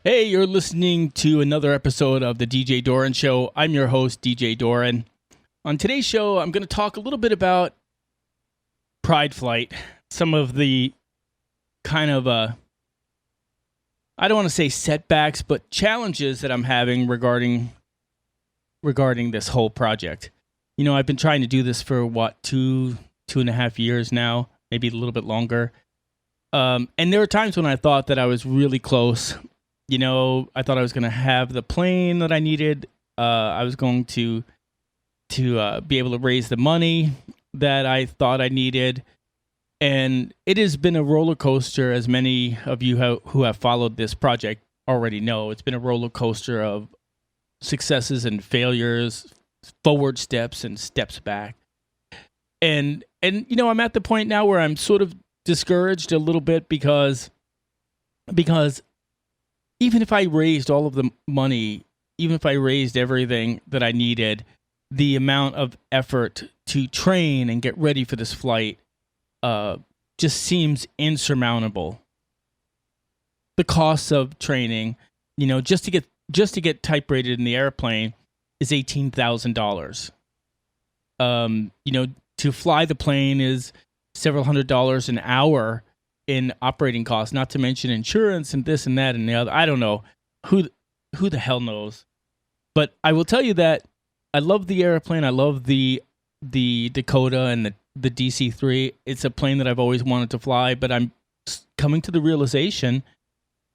Hey, you're listening to another episode of the DJ Doran Show. I'm your host, DJ Doran. On today's show, I'm going to talk a little bit about Prideflight, some of the kind of, I don't want to say setbacks, but challenges that I'm having regarding this whole project. You know, I've been trying to do this for, two and a half years now, maybe a little bit longer. And there were times when I thought that I was really close. You know, I thought I was going to have the plane that I needed. I was going to be able to raise the money that I thought I needed. And it has been a roller coaster, as many of you who have followed this project already know. It's been a roller coaster of successes and failures, forward steps and steps back. And you know, I'm at the point now where I'm sort of discouraged a little bit because even if I raised all of the money, even if I raised everything that I needed, the amount of effort to train and get ready for this flight just seems insurmountable. The cost of training, you know, just to get type rated in the airplane is $18,000. You know, to fly the plane is several $100s an hour in operating costs, not to mention insurance and this and that and the other. I don't know. Who the hell knows? But I will tell you that I love the airplane. I love the Dakota and the DC-3. It's a plane that I've always wanted to fly, but I'm coming to the realization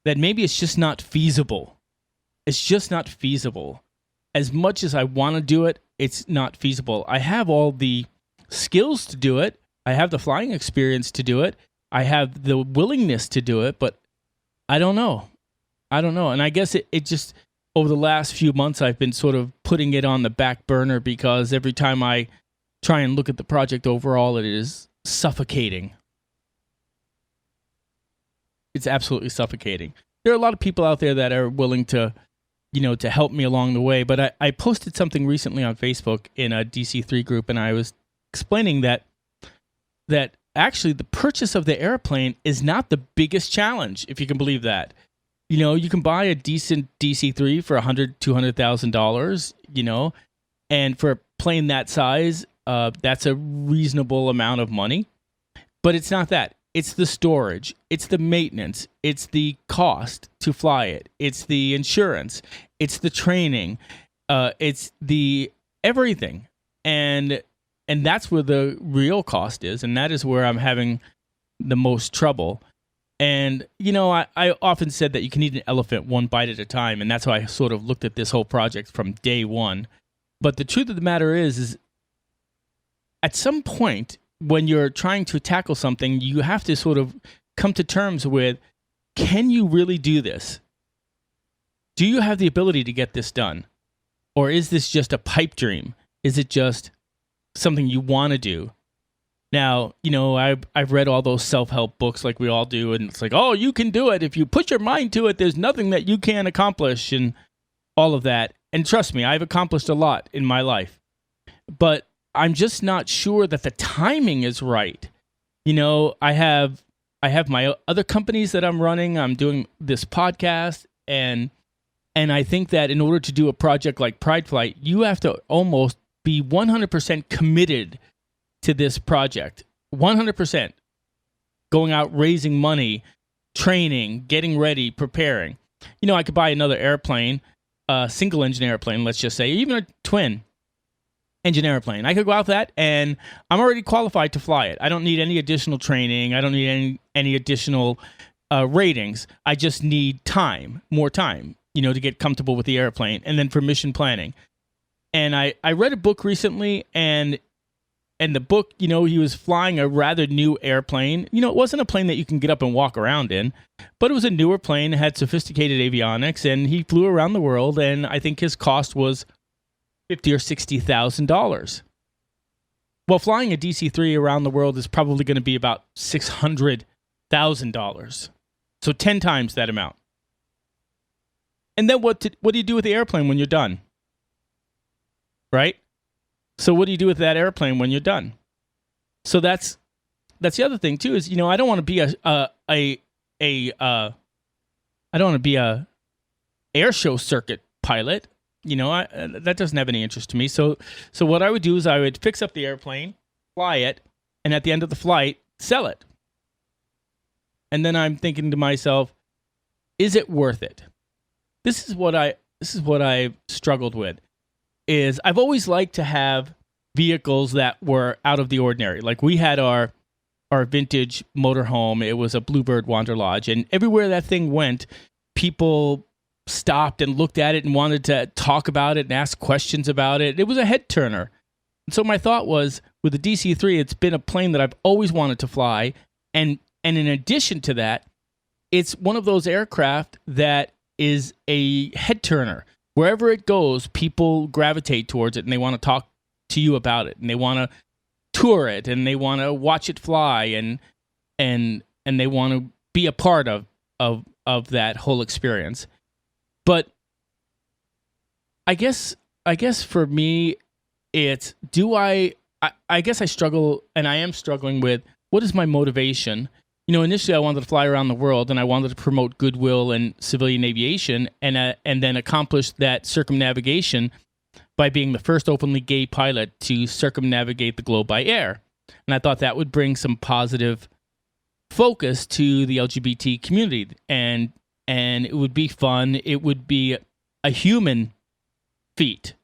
that maybe it's just not feasible. It's just not feasible. As much as I want to do it, it's not feasible. I have all the skills to do it. I have the flying experience to do it. I have the willingness to do it, but I don't know. And I guess it just, over the last few months, I've been sort of putting it on the back burner because every time I try and look at the project overall, it is suffocating. It's absolutely suffocating. There are a lot of people out there that are willing to, you know, to help me along the way, but I posted something recently on Facebook in a DC-3 group, and I was explaining that actually the purchase of the airplane is not the biggest challenge, if you can believe that. You know, you can buy a decent DC-3 for $100,000, $200,000, you know, and for a plane that size, that's a reasonable amount of money. But it's not that. It's the storage. It's the maintenance. It's the cost to fly it. It's the insurance. It's the training. It's the everything. And that's where the real cost is, and that is where I'm having the most trouble. And, you know, I often said that you can eat an elephant one bite at a time, and that's how I sort of looked at this whole project from day one. But the truth of the matter is at some point when you're trying to tackle something, you have to sort of come to terms with, can you really do this? Do you have the ability to get this done? Or is this just a pipe dream? Is it just something you want to do? Now, you know, I've read all those self-help books like we all do, and it's like, oh, you can do it. If you put your mind to it, there's nothing that you can't accomplish, and all of that. And trust me, I've accomplished a lot in my life. But I'm just not sure that the timing is right. You know, I have my other companies that I'm running. I'm doing this podcast, and I think that in order to do a project like Prideflight, you have to almost be 100% committed to this project. 100%. Going out, raising money, training, getting ready, preparing. You know, I could buy another airplane, a single engine airplane, let's just say, even a twin engine airplane. I could go out with that, and I'm already qualified to fly it. I don't need any additional training. I don't need any additional ratings. I just need time, more time, you know, to get comfortable with the airplane, and then for mission planning. And I read a book recently, and the book, you know, he was flying a rather new airplane. You know, it wasn't a plane that you can get up and walk around in, but it was a newer plane. It had sophisticated avionics, and he flew around the world, and I think his cost was $50,000 or $60,000. Well, flying a DC-3 around the world is probably going to be about $600,000. So 10 times that amount. And then what do you do with the airplane when you're done? Right? So what do you do with that airplane when you're done? So that's the other thing too, is, you know, I don't want to be I don't want to be a air show circuit pilot. That doesn't have any interest to me. So what I would do is I would fix up the airplane, fly it, and at the end of the flight, sell it. And then I'm thinking to myself, is it worth it? This is what I struggled with. Is I've always liked to have vehicles that were out of the ordinary. Like we had our vintage motorhome. It was a Bluebird Wander Lodge, and everywhere that thing went, people stopped and looked at it and wanted to talk about it and ask questions about it. It was a head turner. And so my thought was, with the DC-3, it's been a plane that I've always wanted to fly, and in addition to that, it's one of those aircraft that is a head turner. Wherever it goes, people gravitate towards it and they want to talk to you about it, and they want to tour it, and they want to watch it fly, and they want to be a part of that whole experience. But I guess for me, it's I guess I struggle, and I am struggling with, what is my motivation? Initially I wanted to fly around the world, and I wanted to promote goodwill and civilian aviation, and then accomplish that circumnavigation by being the first openly gay pilot to circumnavigate the globe by air. And I thought that would bring some positive focus to the LGBT community, and it would be fun. It would be a human feat,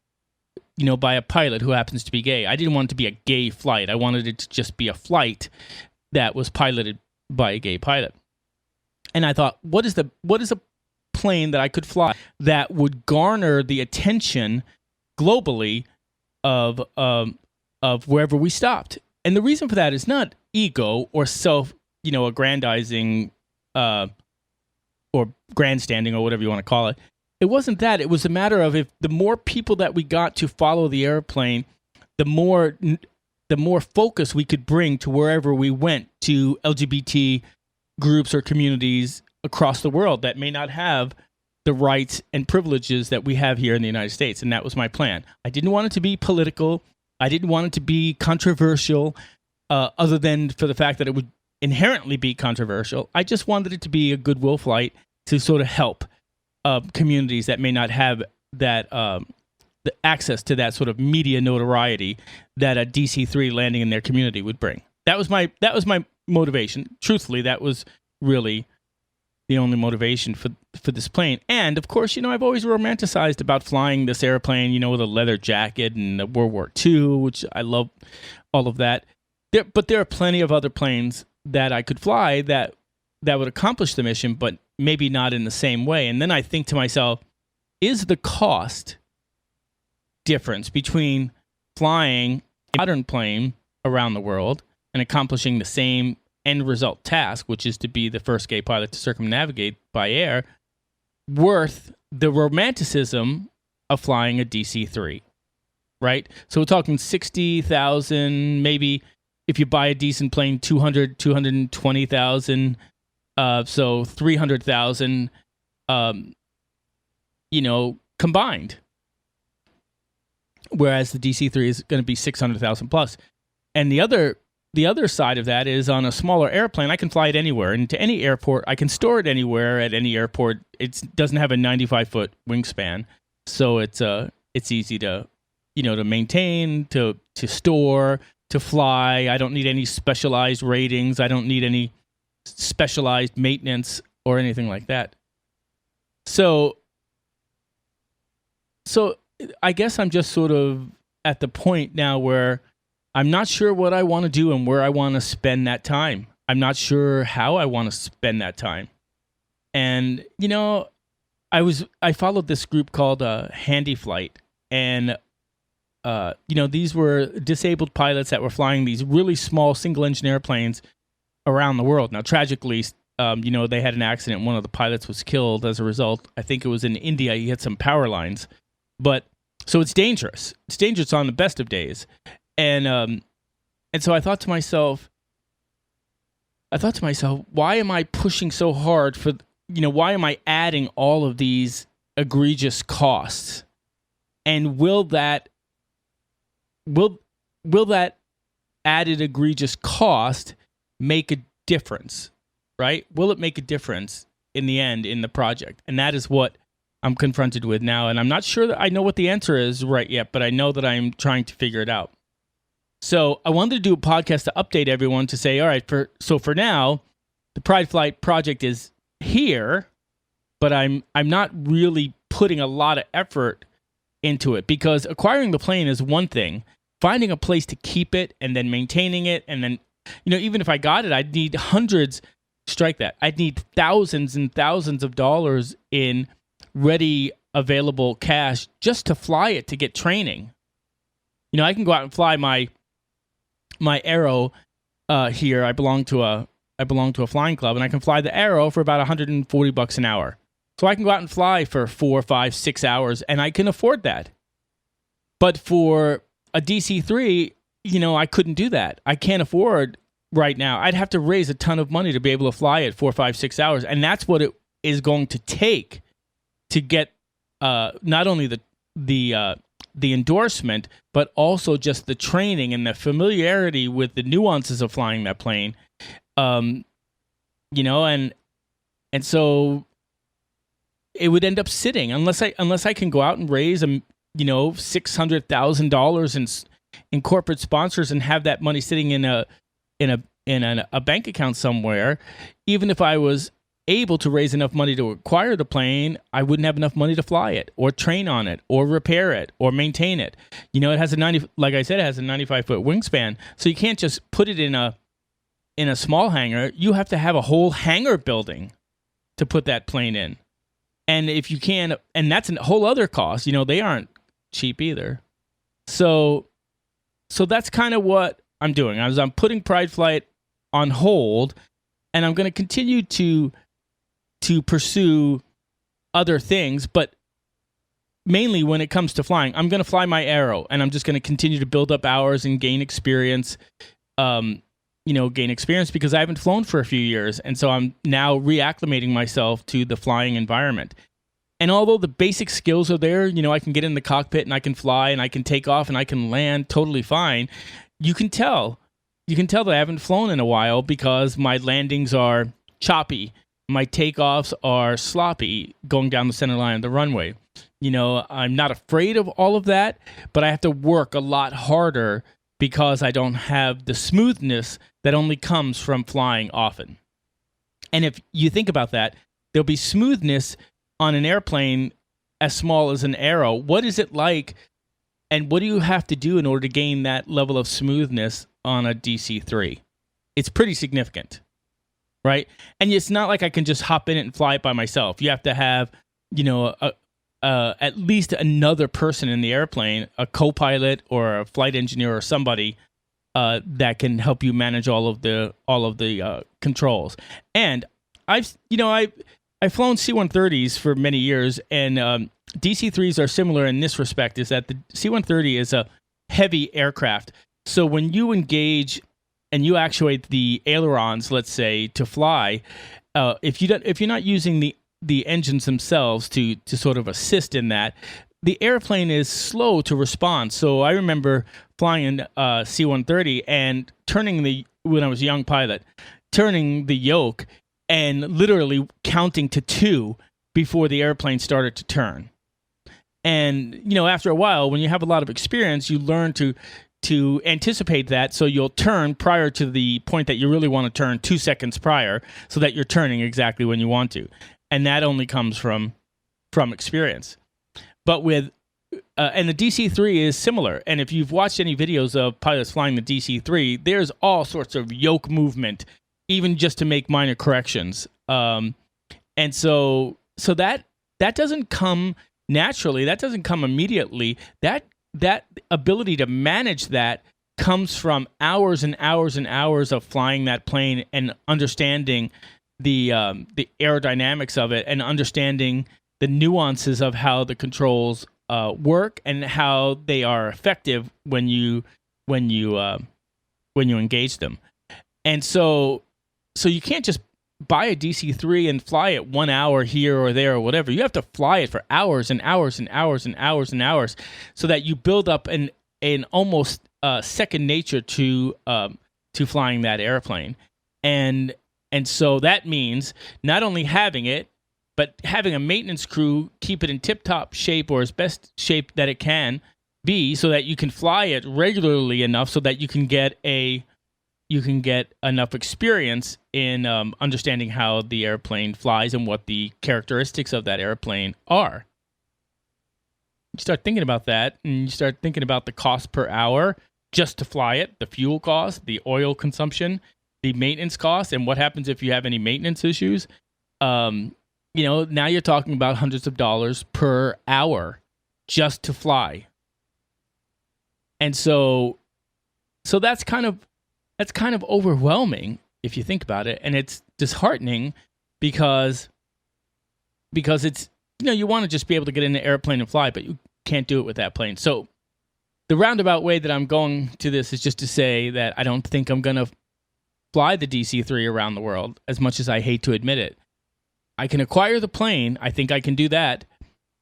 by a pilot who happens to be gay. I didn't want it to be a gay flight. I wanted it to just be a flight that was piloted by a gay pilot. And I thought, what is a plane that I could fly that would garner the attention globally of wherever we stopped? And the reason for that is not ego or self, aggrandizing or grandstanding or whatever you want to call it. It wasn't that. It was a matter of, if the more people that we got to follow the airplane, the more focus we could bring to wherever we went, to LGBT groups or communities across the world that may not have the rights and privileges that we have here in the United States. And that was my plan. I didn't want it to be political. I didn't want it to be controversial, other than for the fact that it would inherently be controversial. I just wanted it to be a goodwill flight to sort of help communities that may not have that the access to that sort of media notoriety that a DC-3 landing in their community would bring. That was my motivation. Truthfully, that was really the only motivation for this plane. And of course, I've always romanticized about flying this airplane, with a leather jacket and the World War II, which I love all of that. But there are plenty of other planes that I could fly that would accomplish the mission, but maybe not in the same way. And then I think to myself, is the cost difference between flying a modern plane around the world and accomplishing the same end result task, which is to be the first gay pilot to circumnavigate by air, worth the romanticism of flying a DC-3, right? So we're talking 60,000, maybe if you buy a decent plane, 220,000, so 300,000, combined. Whereas the DC-3 is going to be 600,000 plus. And the other side of that is, on a smaller airplane, I can fly it anywhere, and to any airport. I can store it anywhere at any airport. It doesn't have a 95-foot wingspan, so it's easy to to maintain, to store, to fly. I don't need any specialized ratings. I don't need any specialized maintenance or anything like that. So I guess I'm just sort of at the point now where I'm not sure what I want to do and where I want to spend that time. I'm not sure how I want to spend that time. And, I followed this group called Handy Flight. And, these were disabled pilots that were flying these really small single-engine airplanes around the world. Now, tragically, they had an accident. One of the pilots was killed as a result. I think it was in India. He hit some power lines. But so it's dangerous. It's dangerous on the best of days. And so I thought to myself, why am I pushing so hard for, why am I adding all of these egregious costs? And will that added egregious cost make a difference, right? Will it make a difference in the end in the project? And that is what I'm confronted with now, and I'm not sure that I know what the answer is right yet, but I know that I'm trying to figure it out. So I wanted to do a podcast to update everyone to say, all right, for now, the Prideflight project is here, but I'm not really putting a lot of effort into it, because acquiring the plane is one thing. Finding a place to keep it and then maintaining it, and then, even if I got it, I'd need hundreds, I'd need thousands and thousands of dollars in ready, available cash just to fly it, to get training. I can go out and fly my Arrow here. I belong to a flying club, and I can fly the Arrow for about $140 an hour. So I can go out and fly for 4, 5, 6 hours, and I can afford that. But for a DC-3, I couldn't do that. I can't afford right now. I'd have to raise a ton of money to be able to fly it 4, 5, 6 hours, and that's what it is going to take to get not only the endorsement, but also just the training and the familiarity with the nuances of flying that plane. And so it would end up sitting unless I can go out and raise $600,000 in corporate sponsors and have that money sitting in a bank account somewhere. Even if I was able to raise enough money to acquire the plane, I wouldn't have enough money to fly it or train on it or repair it or maintain it. It has a 95-foot wingspan, so you can't just put it in a small hangar. You have to have a whole hangar building to put that plane in. And if you can, and that's a whole other cost, they aren't cheap either. So that's kind of what I'm doing. I'm putting Prideflight on hold, and I'm going to continue to pursue other things, but mainly when it comes to flying, I'm going to fly my Arrow, and I'm just going to continue to build up hours and gain experience, because I haven't flown for a few years, and so I'm now reacclimating myself to the flying environment. And although the basic skills are there, I can get in the cockpit and I can fly and I can take off and I can land totally fine. You can tell that I haven't flown in a while because my landings are choppy. My takeoffs are sloppy going down the center line of the runway. I'm not afraid of all of that, but I have to work a lot harder because I don't have the smoothness that only comes from flying often. And if you think about that, there'll be smoothness on an airplane as small as an Arrow. What is it like, and what do you have to do in order to gain that level of smoothness on a DC-3? It's pretty significant, right? And it's not like I can just hop in it and fly it by myself. You have to have, at least another person in the airplane, a co-pilot or a flight engineer or somebody that can help you manage all of the controls. And I've flown C-130s for many years, and DC-3s are similar in this respect, is that the C-130 is a heavy aircraft. So when you engage and you actuate the ailerons, let's say, to fly, if you're not using the engines themselves to sort of assist in that, the airplane is slow to respond. So I remember flying in C-130 and when I was a young pilot, turning the yoke and literally counting to 2 before the airplane started to turn. And, after a while, when you have a lot of experience, you learn to anticipate that, so you'll turn prior to the point that you really want to turn 2 seconds prior, so that you're turning exactly when you want to. And that only comes from experience. But and the DC-3 is similar. And if you've watched any videos of pilots flying the DC-3, there's all sorts of yoke movement, even just to make minor corrections. And so that doesn't come naturally. That doesn't come immediately. That ability to manage that comes from hours and hours and hours of flying that plane and understanding the aerodynamics of it, and understanding the nuances of how the controls work and how they are effective when you engage them. And so you can't just buy a DC-3 and fly it 1 hour here or there or whatever. You have to fly it for hours and hours and hours and hours and hours, so that you build up an almost second nature to flying that airplane. And so that means not only having it But having a maintenance crew keep it in tip-top shape or as best shape that it can be so that you can fly it regularly enough so that you can get enough experience in understanding how the airplane flies and what the characteristics of that airplane are. You start thinking about that, and you start thinking about the cost per hour just to fly it, the fuel cost, the oil consumption, the maintenance cost, and what happens if you have any maintenance issues. Now you're talking about hundreds of dollars per hour just to fly. And so that's kind of overwhelming if you think about it, and it's disheartening because it's, you want to just be able to get in the airplane and fly, but you can't do it with that plane. So the roundabout way that I'm going to this is just to say that I don't think I'm going to fly the DC-3 around the world, as much as I hate to admit it. I can acquire the plane. I think I can do that.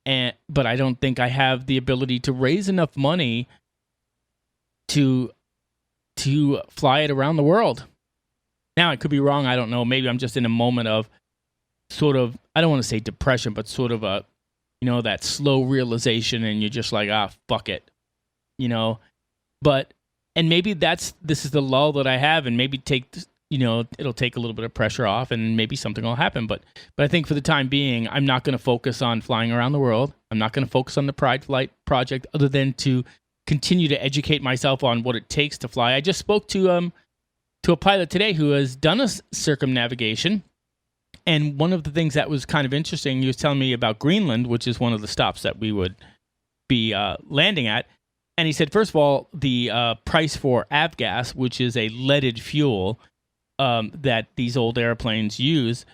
But I don't think I have the ability to raise enough money to fly it around the world. Now, I could be wrong. I don't know. Maybe I'm just in a moment of sort of, I don't want to say depression, but sort of a, that slow realization, and you're just like, fuck it. But, and maybe this is the lull that I have, and maybe it'll take a little bit of pressure off, and maybe something will happen. But I think for the time being, I'm not going to focus on flying around the world. I'm not going to focus on the Prideflight project, other than to continue to educate myself on what it takes to fly. I just spoke to a pilot today who has done a circumnavigation, and one of the things that was kind of interesting, he was telling me about Greenland, which is one of the stops that we would be landing at. And he said, first of all, the price for avgas, which is a leaded fuel that these old airplanes use,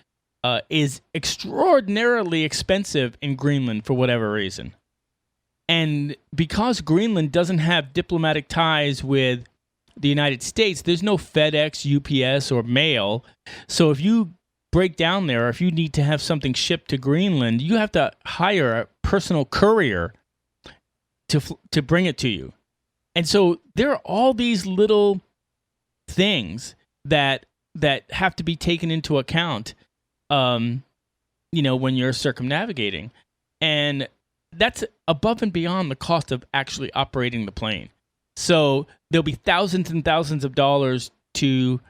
is extraordinarily expensive in Greenland for whatever reason. And because Greenland doesn't have diplomatic ties with the United States, there's no FedEx, UPS, or mail. So if you break down there, or if you need to have something shipped to Greenland, you have to hire a personal courier to bring it to you. And so there are all these little things that have to be taken into account, when you're circumnavigating. And that's above and beyond the cost of actually operating the plane. So there'll be thousands and thousands of dollars to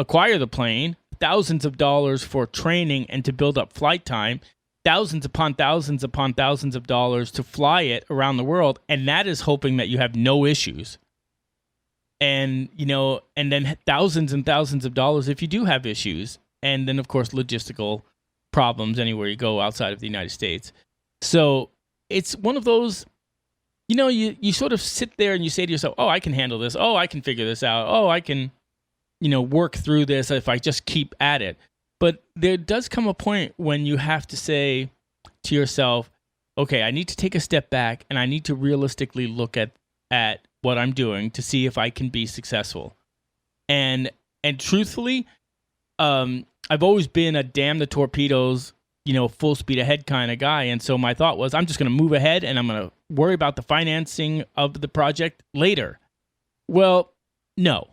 acquire the plane, thousands of dollars for training and to build up flight time, thousands upon thousands upon thousands of dollars to fly it around the world. And that is hoping that you have no issues. And, and then thousands and thousands of dollars if you do have issues. And then, of course, logistical problems anywhere you go outside of the United States. So it's one of those, you sort of sit there and you say to yourself, oh, I can handle this. Oh, I can figure this out. Oh, I can, work through this if I just keep at it. But there does come a point when you have to say to yourself, okay, I need to take a step back and I need to realistically look at what I'm doing to see if I can be successful. And truthfully, I've always been a damn the torpedoes, full speed ahead kind of guy. And so my thought was, I'm just going to move ahead and I'm going to worry about the financing of the project later. Well, no,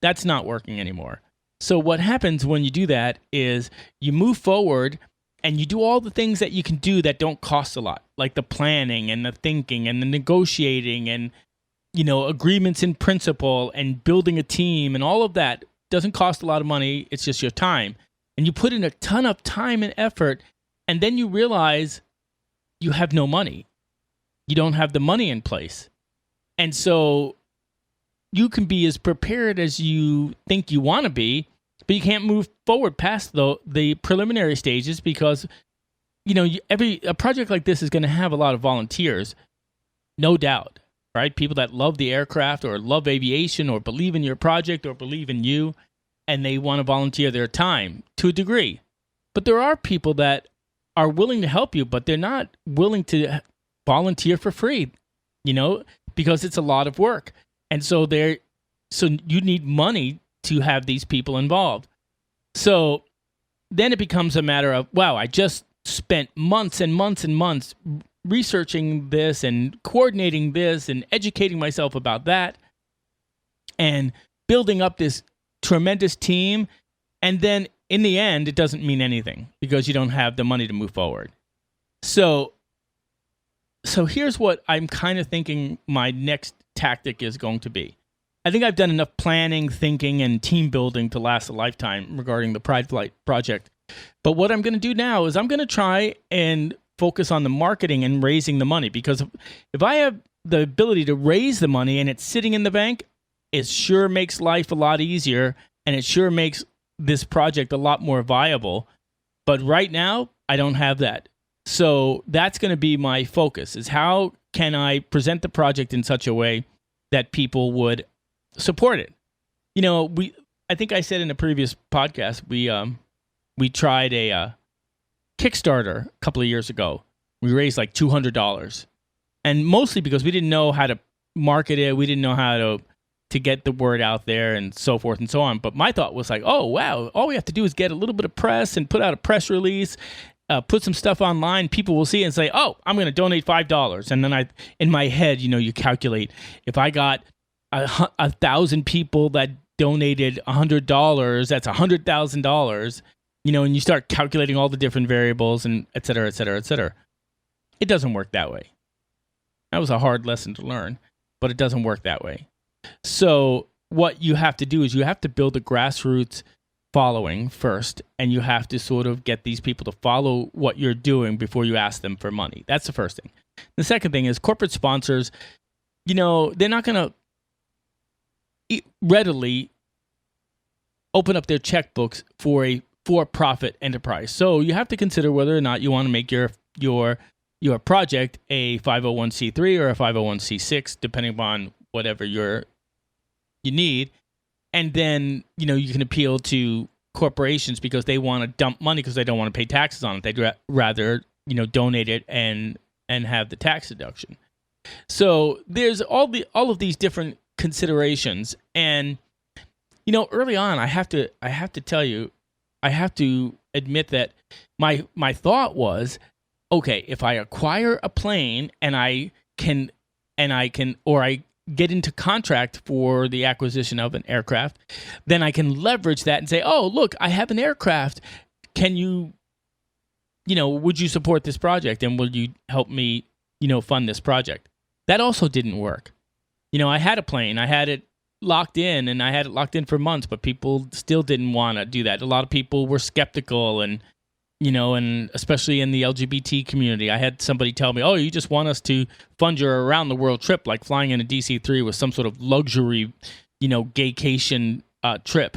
that's not working anymore. So what happens when you do that is you move forward and you do all the things that you can do that don't cost a lot, like the planning and the thinking and the negotiating and, agreements in principle and building a team and all of that. Doesn't cost a lot of money. It's just your time. And you put in a ton of time and effort, and then you realize you have no money. You don't have the money in place. And so you can be as prepared as you think you want to be, but you can't move forward past the preliminary stages because, a project like this is going to have a lot of volunteers, no doubt, right? People that love the aircraft or love aviation or believe in your project or believe in you, and they want to volunteer their time to a degree. But there are people that are willing to help you, but they're not willing to volunteer for free, because it's a lot of work. And so you need money to have these people involved. So then it becomes a matter of, wow, I just spent months and months and months researching this and coordinating this and educating myself about that and building up this tremendous team. And then in the end, it doesn't mean anything because you don't have the money to move forward. So here's what I'm kind of thinking my next tactic is going to be. I think I've done enough planning, thinking, and team building to last a lifetime regarding the Prideflight project. But what I'm going to do now is I'm going to try and focus on the marketing and raising the money, because if I have the ability to raise the money and it's sitting in the bank, it sure makes life a lot easier, and it sure makes this project a lot more viable. But right now, I don't have that. So that's going to be my focus, is how can I present the project in such a way that people would support it. You know, I think I said in a previous podcast, we tried a Kickstarter a couple of years ago. We raised like $200, and mostly because we didn't know how to market it. We didn't know how to get the word out there and so forth and so on. But my thought was like, oh, wow, all we have to do is get a little bit of press and put out a press release, put some stuff online. People will see it and say, oh, I'm going to donate $5. And then in my head, you calculate, if I got 1,000 people that donated $100, that's $100,000, and you start calculating all the different variables and et cetera, et cetera, et cetera. It doesn't work that way. That was a hard lesson to learn, but it doesn't work that way. So what you have to do is you have to build a grassroots following first, and you have to sort of get these people to follow what you're doing before you ask them for money. That's the first thing. The second thing is corporate sponsors, they're not going to readily open up their checkbooks for a for-profit enterprise. So you have to consider whether or not you want to make your project a 501c3 or a 501c6, depending upon whatever you need. And then, you can appeal to corporations because they want to dump money because they don't want to pay taxes on it. They'd rather, donate it and have the tax deduction. So there's all of these different considerations. And, early on, I have to tell you, I have to admit that my thought was, okay, if I acquire a plane and I get into contract for the acquisition of an aircraft, then I can leverage that and say, oh, look, I have an aircraft. Can you, would you support this project, and will you help me, fund this project? That also didn't work. I had a plane, I had it locked in, and I had it locked in for months, but people still didn't want to do that. A lot of people were skeptical, and and especially in the LGBT community. I had somebody tell me, oh, you just want us to fund your around the world trip, like flying in a DC-3 was some sort of luxury, gaycation trip.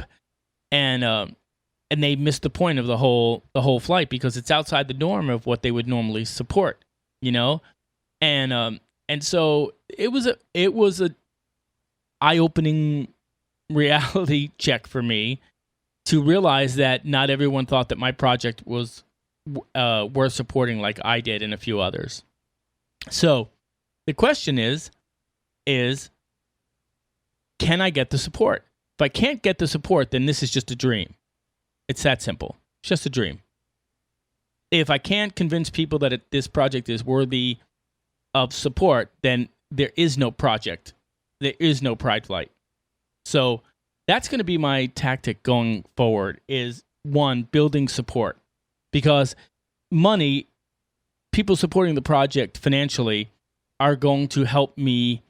And they missed the point of the whole flight, because it's outside the norm of what they would normally support, And so it was a eye-opening reality check for me to realize that not everyone thought that my project was worth supporting like I did and a few others. So the question is can I get the support? If I can't get the support, then this is just a dream. It's that simple. It's just a dream. If I can't convince people that this project is worthy of support, then there is no project. There is no Prideflight. So that's going to be my tactic going forward, is one, building support. Because money, people supporting the project financially are going to help me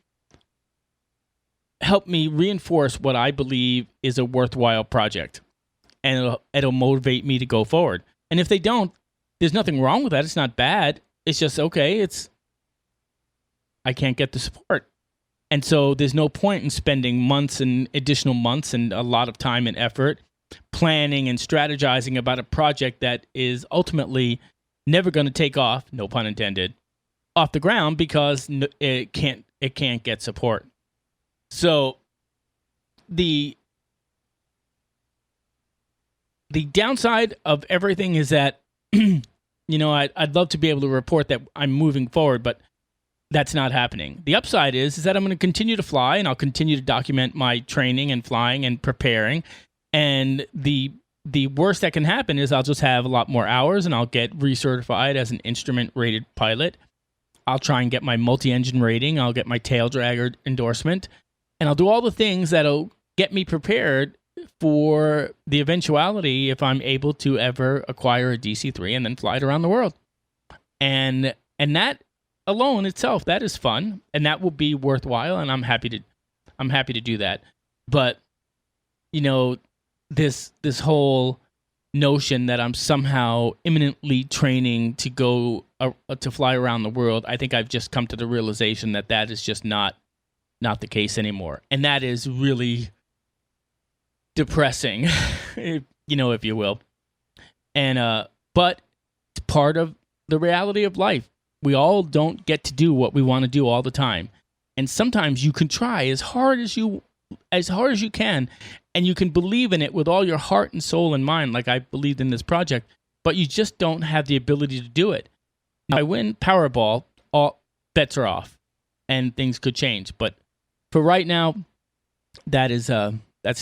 reinforce what I believe is a worthwhile project. And it'll motivate me to go forward. And if they don't, there's nothing wrong with that. It's not bad. It's just, okay, I can't get the support. And so there's no point in spending months and additional months and a lot of time and effort planning and strategizing about a project that is ultimately never going to take off, no pun intended, off the ground, because it can't get support. So the downside of everything is that I'd love to be able to report that I'm moving forward, but that's not happening. The upside is that I'm going to continue to fly, and I'll continue to document my training and flying and preparing. And the worst that can happen is I'll just have a lot more hours, and I'll get recertified as an instrument-rated pilot. I'll try and get my multi-engine rating. I'll get my tail dragger endorsement. And I'll do all the things that'll get me prepared for the eventuality if I'm able to ever acquire a DC-3 and then fly it around the world. And that alone itself, that is fun, and that will be worthwhile, and I'm happy to do that. But this whole notion that I'm somehow imminently training to go to fly around the world, I think I've just come to the realization that is just not the case anymore, and that is really depressing, if you will. And but it's part of the reality of life. We all don't get to do what we want to do all the time, and sometimes you can try as hard as you can, and you can believe in it with all your heart and soul and mind, like I believed in this project, but you just don't have the ability to do it. Now, if I win Powerball, all bets are off, and things could change. But for right now, that's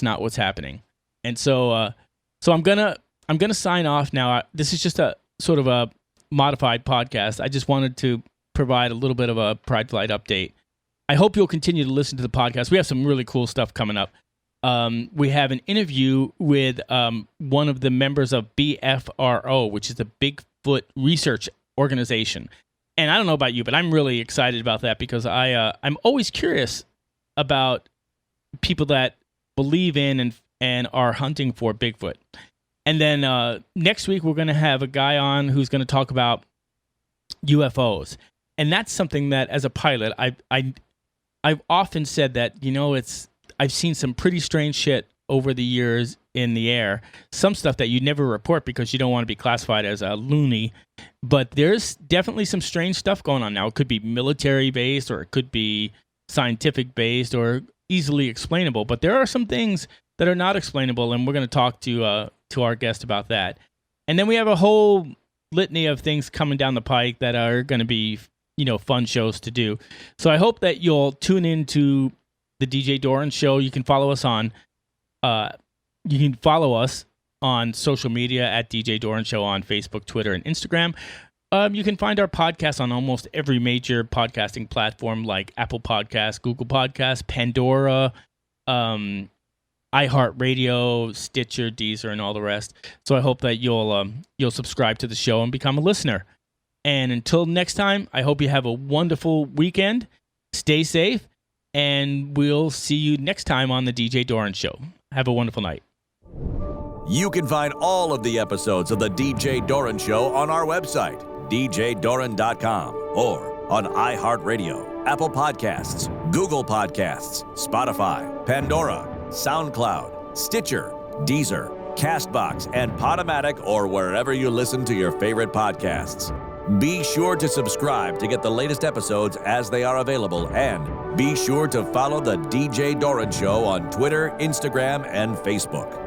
not what's happening. And so I'm gonna sign off now. This is just a sort of a modified podcast. I just wanted to provide a little bit of a Prideflight update. I hope you'll continue to listen to the podcast. We have some really cool stuff coming up. We have an interview with one of the members of BFRO, which is the Bigfoot Research Organization. And I don't know about you, but I'm really excited about that because I'm always curious about people that believe in and are hunting for Bigfoot. And then next week, we're going to have a guy on who's going to talk about UFOs. And that's something that, as a pilot, I've often said that, I've seen some pretty strange shit over the years in the air. Some stuff that you never report because you don't want to be classified as a loony. But there's definitely some strange stuff going on now. It could be military-based, or it could be scientific-based, or easily explainable. But there are some things that are not explainable, and we're going to talk to our guest about that. And then we have a whole litany of things coming down the pike that are going to be, fun shows to do. So I hope that you'll tune into the DJ Doran Show. You can follow us on social media at DJ Doran Show on Facebook, Twitter, and Instagram. You can find our podcast on almost every major podcasting platform like Apple Podcasts, Google Podcasts, Pandora, iHeartRadio, Stitcher, Deezer, and all the rest. So I hope that you'll subscribe to the show and become a listener. And until next time, I hope you have a wonderful weekend. Stay safe, and we'll see you next time on the DJ Doran Show. Have a wonderful night. You can find all of the episodes of the DJ Doran Show on our website, djdoran.com, or on iHeartRadio, Apple Podcasts, Google Podcasts, Spotify, Pandora, SoundCloud, Stitcher, Deezer, CastBox, and Podomatic, or wherever you listen to your favorite podcasts. Be sure to subscribe to get the latest episodes as they are available, and be sure to follow the DJ Doran Show on Twitter, Instagram, and Facebook.